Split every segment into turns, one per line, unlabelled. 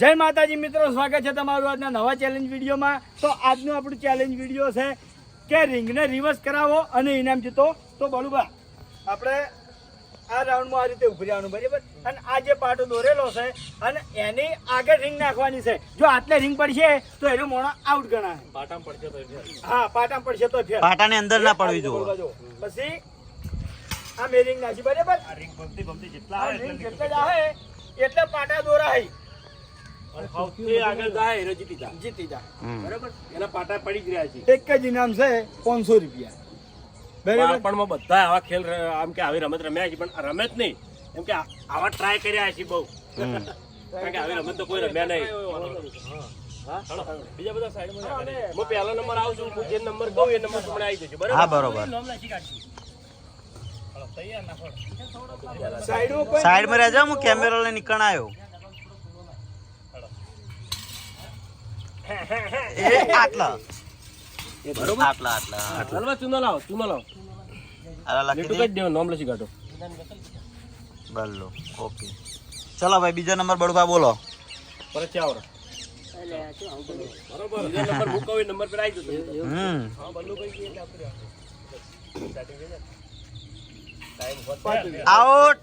જય માતાજી મિત્રો, સ્વાગત છે તમારું આજના નવા ચેલેન્જ વિડીયોમાં। તો આજનું આપણું ચેલેન્જ વિડીયો છે કે રિંગને રિવર્સ કરાવો અને ઇનામ જીતો। તો બળુબા આપણે આ રાઉન્ડમાં આ રીતે ઉભી રહેવાનું, બરાબર? અને આ જે પાટો દોરેલો છે અને એની આગળ રિંગ નાખવાની છે। જો આટલે રિંગ પડશે તો એનો મોણો આઉટ ગણાય। પાટામાં પડશે તો હા, પાટામાં પડશે તો ફેર,
પાટાની અંદર ના પડવી જોઈએ।
પછી આ મે રિંગ નાખી, બરાબર? આ રિંગ ભમતી જેટલા આવે એટલે પાટા દોરાય। આગળ જાય જીતી જાય, બરાબર? એના પાટા પડી જ રહ્યા છે। એક જ ઇનામ છે 500 રૂપિયા, બરાબર?
પણ બધા આવા ખેલ આમ કે આવી રમત રમ્યા છે, પણ રમત નહીં એમ કે આવા ટ્રાય કર્યા છે બહુ, કારણ કે આવી રમત તો કોઈ રમ્યા નહીં। બીજા બધા સાઈડમાં હું પહેલો નંબર આવું છું, હું જે નંબર કહું એ નંબર તમને આવી જશે, બરાબર?
હા, બરોબર। સાઈડ માં રહેજો, હું કેમેરો લઈને નીકળ આવ્યો। એ આટલા
બરોબર,
આટલા આટલા
હલવા ચૂનો લાવો, ચૂનો લાવો,
આલા લખી
લીટું
દે,
કરી દેવો, નામ લખી કાઢો।
બલ્લો, ઓકે। ચલો ભાઈ, બીજો નંબર બળુભા બોલો।
પરત ચાવર બરોબર, બીજો નંબર હું કહું એ નંબર પર આવી જતો। હા, બલ્લુભાઈ એટલે આપણે
આઉટ।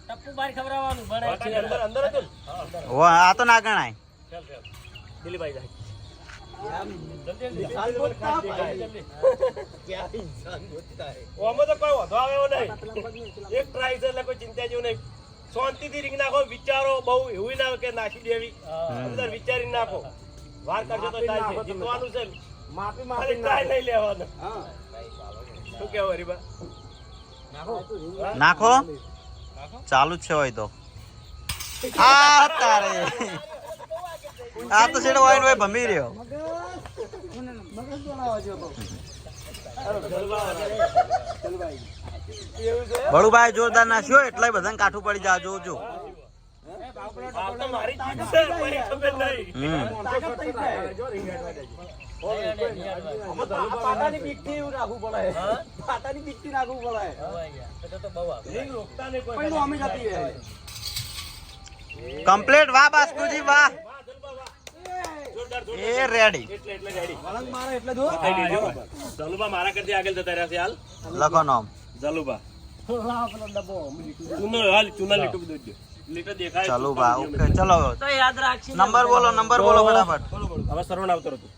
ટપ્પુ બાર ખબરાવાનું બને અંદર અંદર હતું
ઓ આ તો ના ગણાય।
દિલીભાઈ જાય ઓમાં તો કોઈ વધો આવ્યો નહીં, એક ટ્રાય છે એટલે કોઈ ચિંતા જેવું નહીં। શાંતિથી રીંગ નાખો, વિચારો બહુ એવું ના કે નાખી દેવી, અંદર વિચારી નાખો, વાર કરજો તો ચાલશે, જીતવાનું છે, માફી ટ્રાય લઈ લેવાનો। શું કેવું હરીબા?
નાખો, ચાલુ જ છે હોય તો। આ તારે આ તો છેડો વાઈન ભાઈ ભમી રહ્યો। બળુભાઈ જોરદાર નાખ્યો એટલે બધાને કાઠું પડી જાય, જોજો।
મારી જીત છે, કોઈ ખબર નહીં।
પાટાની બીકથી એવું રાખવું પડે, પાટાની બીકથી રાખવું પડે,
રીંગ રોકતા નહીં કોઈ,
પણ અમે જતી રહે।
કમ્પ્લીટ, વાહ બાસ્કુજી વાહ। એ રેડી,
એટલે રેડી
વળંગ મારે એટલે જો
જલુબા મારા કરતી આગળ જતા રહ્યા છે હાલ।
લખો નામ
જલુબા ચૂનો હાલ, ચૂના લીટું દોજો, લીટર દેખાય।
ચાલો બા, ઓકે, ચલો
તો યાદ રાખશે,
નંબર બોલો, નંબર બોલો ફટાફટ।
હવે સરવણ આવતો હતો,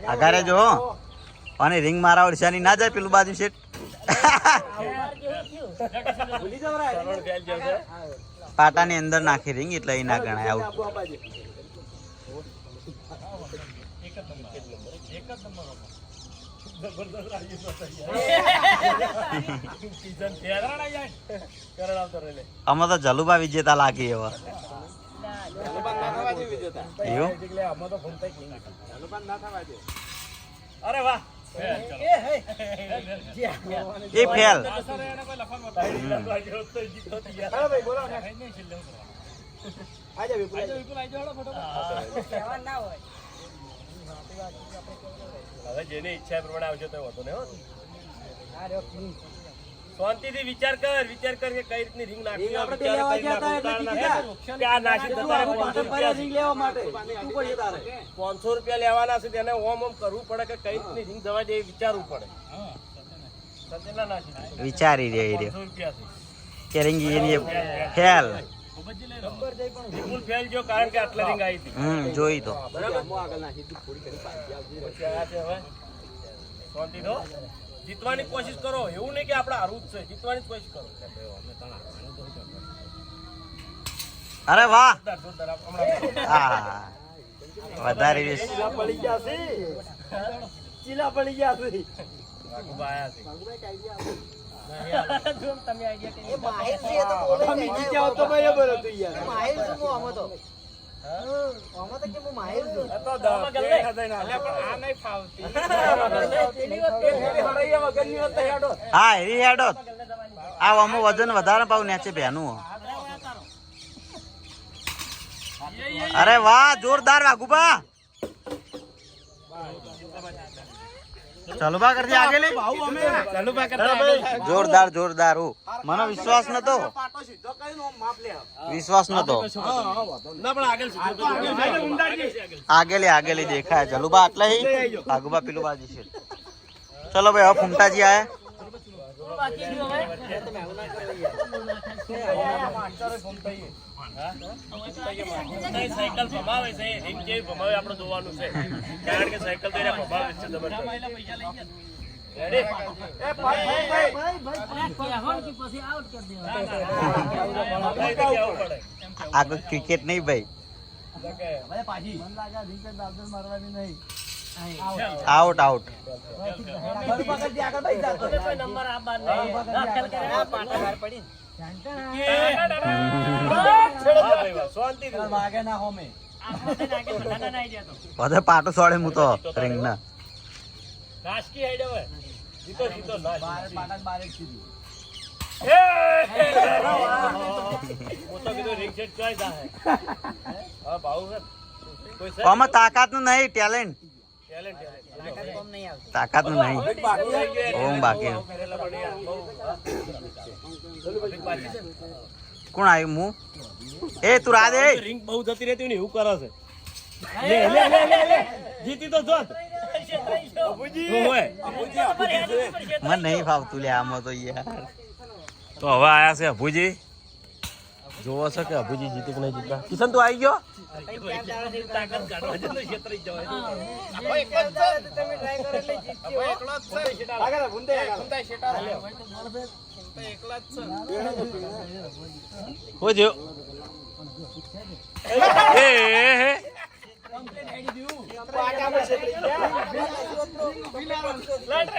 આગારે જો અને રિંગ મારા ઓરસાની ના જાય પેલું બાજુ શેઠ।
સરવણ ફેલ જશે।
પાટાની અંદર નાખી રિંગ એટલે એ ના ગણાય આઉટ। આમાં તો જલુબા વિજેતા લાગી એવા એવું।
અરે વાહ,
એ ફેલ।
હવે જેની ઈચ્છા પ્રમાણે આવજો તો વાંધો નહીં, શાંતિથી વિચાર કર કે કઈ રીતની રીંગ નાખી,
આપણે લેવા ગયા હતા એટલે જીતી ગયા।
કે આ નાખી જતા રહે, 500
રિંગ લેવા માટે શું કરીએ તારે?
500 રૂપિયા લેવાના છે, તેને ઓમ કરવું પડે કે કઈ રીતની રીંગ દવા દે, વિચારવું પડે। સચેલા નાખી
વિચારી રહ્યો
500 રૂપિયા
કે રિંગ એની ફેલ।
બિલકુલ ફેલ જો, કારણ કે આટલા રીંગ આવી હતી,
જોઈ તો
બરાબર? શાંતિ દો, જીતવાની કોશિશ કરો, એવું નહીં કે આપણે હારવું જ છે, જીતવાની જ કોશિશ કરો।
અરે વાહ,
જોરદાર, હમણાં
હા વધારે વીસ।
ચીલા પડી ગયા છે, ચીલા પડી ગયા છે।
વાઘુબા આયા છે।
અમે જીત્યા હોત તો બરાબર હતું યાર।
હા હેરી હેડો આ અમુ વજન વધારે પાવ નેચે બેનું। અરે વાહ જોરદાર વાઘુબા। ચાલુ બા કરતી આગે લે
ભાઉ અમે ચાલુ બા કરતા આગળ.
જોરદાર જોરદાર હો મને વિશ્વાસ નતો વિશ્વાસ નતો
ના પણ આગળ સીધો
આગળ ઉંડાજી.
આગેલી દેખાય ચલો બા આટલા હી આગુબા પેલું બાજી છે ચલો ભાઈ હવે ફૂમતાજી આયા
સાયકલ ભમાવે છે રિંગ જેવી ભમાવે આપણે જોવાનું છે કારણ કે સાયકલ તો એને ભમાવે છે જબરદસ્ત રેડી
આગળ ક્રિકેટ નહીં ભાઈ આઉટ આઉટ બધે પાટો છોડે હું તો રિંગ ના
નાસકી હેડ હવે જીતો જીતો નાસ હું તો કીધું રિંગ સેટ ચોઈસ આ હે હા ભાવ છે કોઈ છે
આમાં તાકાત નું નહીં ટેલેન્ટ
ટેલેન્ટ
તાકાત નું નહીં ઓમ બાકી કોણ આવ્યું હું એ તું રા દે
રિંગ બહુ જતી રહેતી ને એવું કરે છે લે લે લે લે લે જીતી તો જોત ઓય
મને નહીં ફાવતું લે આમાં તો યાર
તો હવે આયા છે અભુજી જોવો છે કે અભુજી જીતી કે નહીં જીતતા કિશન તું આવી ગયો
આગળ ભૂંડે આગળ.
હો જો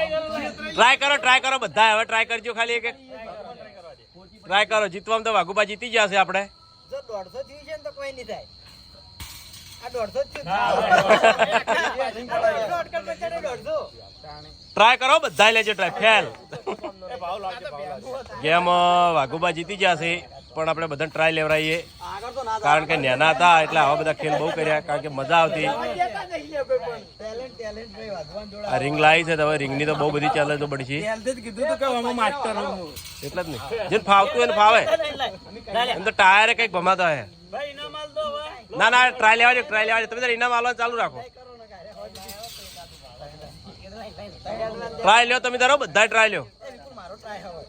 ટ્રાય કરો બધા હવે ટ્રાય કરજો ખાલી એક ટ્રાય કરો જીતવામાં તો વાઘુબા જીતી જશે આપણે
જો 150 થયું છે ને તો કોઈ નહીં થાય આ 150 જ થયું 150
ટ્રાય કરો બધા લેજો ટ્રાય ફેલ ગેમ વાઘુબા જીતી જશે પણ આપણે બધા ટ્રાય લેવરાઈએ કારણ કે નાના હતા એટલે આવા બધા ખેલ બહુ કર્યા કારણ કે મજા આવતી
ટેલેન્ટ ભાઈ વાધવાન જોડા
આ રિંગ લાવી છે તો હવે રિંગની તો બહુ બધી ચાલે તો પડશે
પહેલથી જ કીધું તું કે આમાં માસ્ટર હું.
એટલે જ નહીં જેને ફાવતું એને ફાવે એમ તો ટાયરે કઈક ભમાતા હે ના ના ટ્રાય લેવા દો તમે તારે ઇનામ આલવાનું ચાલુ રાખો ટ્રાય લ્યો તમે તારો બધા ટ્રાય લ્યો
મારો ટ્રાય હવે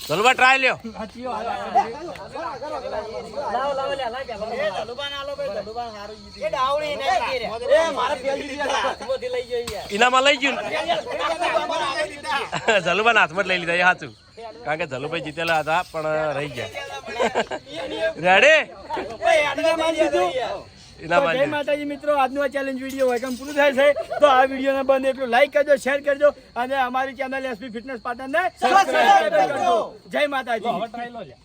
ચલવા ટ્રાય લ્યો
એ ડાવડી ને
એ મારે પહેલી હાથમાંથી લઈ જઈએ.
ઇનામમાં લઈ ગયું જલુભાઈ હાથમાં જ લઈ લીધા એ સાચું કારણ કે જલુભાઈ જીતેલા હતા પણ રહી ગયા રેડી ઇનામ
તો જય માતાજી મિત્રો, આજનો આ ચેલેન્જ વિડીયો હોય કેમ પૂરું થાય છે તો આ વિડીયોને બંધ એટલું લાઈક કરજો, શેર કરજો અને અમારી ચેનલ એસપી ફિટનેસ પાટણને સબસ્ક્રાઇબ કરજો. જય માતાજી.